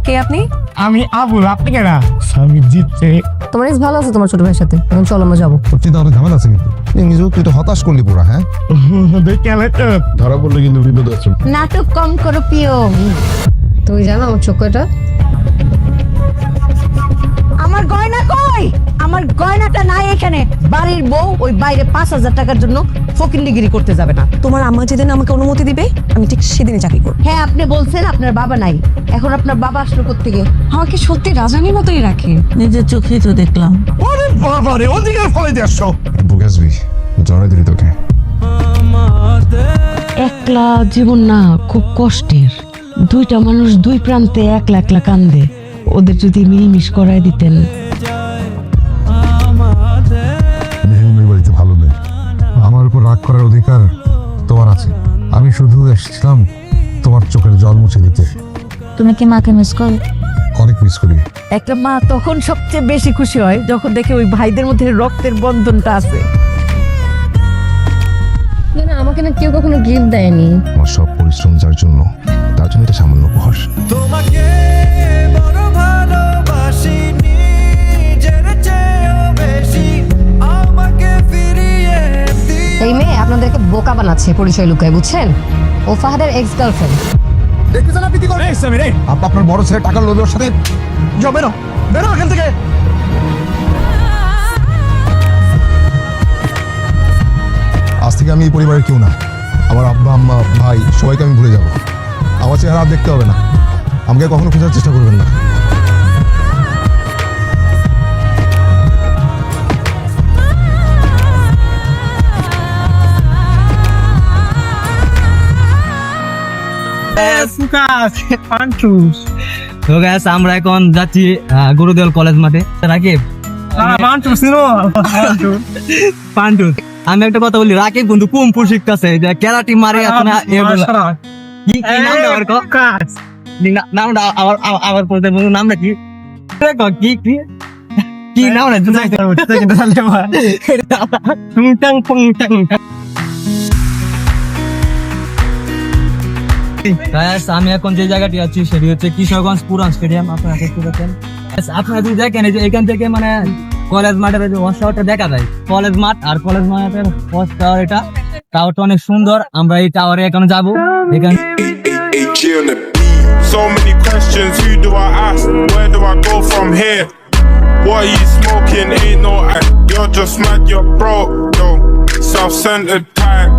কে আপনি? আমি আবুল, আপনি কেনা? আমি জিতছে। তোমার এক্স ভালো আছে তোমার ছোট ভাইয়ের সাথে? এখন চলো আমরা যাবো। তোর চিন্তা অনেক ঝামেলা আছে কিন্তু নিজেও তুই তো হতাশ করলি পুরা। হ্যাঁ ধরা পড়লে কিন্তু বিপদ আছে। নাটক কম করো প্রিয়। তুমি জানো আমার চোখটা? আমার গয়না কই? আমার গয়নাটা নাই এখানে। বাড়ির বউ ওই বাইরে 5,000 টাকার জন্য ফকিন্দিগিরি করতে যাবে না। তোমার আম্মা যেদিন আমাকে অনুমতি দিবে আমি ঠিক সেদিনই চাকরি করবো। হ্যাঁ, আপনি বলছেন আপনার বাবা নাই, এখন আপনার বাবা আসলো কোত্থেকে? আমাকে সত্যি রাজানির মতোই রাখে। নিজের চোখেই তো দেখলাম। আরে বাবা রে, ওদিকে ফলে দিয়ে আসছো। বুঝবি জড়াই দিলি তোকে। একলা জীবন না, খুব কষ্টের। দুইটা মানুষ দুই প্রান্তে একলা একলা কান্দে। ওদের যদি মিলমিশ করাই দিতেন। মেহুমের বাড়িতে ভালো নেই, আমার উপর রাগ করার অধিকার তোমার আছে। আমি শুধু এসেছিলাম তোমার চোখের জল মুছে দিতে। তুমি কি মাকে মিস করো? অনেক মিস করি। একটা মা তখন সবচেয়ে বেশি খুশি হয় যখন দেখে ওই ভাইদের মধ্যে রক্তের বন্ধনটা আছে। না আমাকে না কেউ কখনো গিফট দেয়নি। আমার সব পরিশ্রম যার জন্য, তার জন্য এটা সামান্য উপহার। তোমাকে বড় ভালোবাসি, নিজের চেয়েও বেশি আমাকে ফিরিয়ে দিও। এই মেয়ে আপনাদেরকে বোকা বানাচ্ছে পরিচয় লুকায়, বুঝছেন? ও ফাহাদের এক্স গার্লফ্রেন্ড। দেখতেছেন আপনি কি করে? আপা আপনার বড় ছেলে টাকার লোভের সাথে যাও, বেরো বেরো এখান থেকে। আজ থেকে আমি এই পরিবারের কেউ না। আমার আব্বা আম্মা ভাই সবাইকে আমি ভুলে যাব। আমার চেহারা আর দেখতে হবে না, আমাকে কখনো খোঁজার চেষ্টা করবেন না। তো গ্যাস আমরা এখন যাচ্ছি গুরুদেওয়াল কলেজ মাঠে। রাকিব পান্টু, আমি একটা কথা বলি, রাকিব কিন্তু কুম্ফু শিখতেছে, যে ক্যারাটি মারে এখন কি নামটা আমার নামটা আবার বলতে নামটা কি কি কি কি নাম না বুঝাইতে পারবো আমি এখন যে জায়গাটি আছি সেটি হচ্ছে কিশোরগঞ্জ পুরান স্টেডিয়াম। আপনারা দেখতে পাচ্ছেন, আপনারা যদি দেখেন যে এখান থেকে মানে কলেজ মাঠের যে ওয়াচ টাওয়ারটা দেখা যায়, কলেজ মাঠ আর কলেজ মাঠের ওয়াচ টাওয়ার, এটা টাওয়ারটা অনেক সুন্দর। আমরা এই টাওয়ারে এখন যাবো। এখানে So many questions, who do I ask? Where do I go from here? What are you smoking? Ain't no act. You're just mad, you're broke, yo. Self-centered type.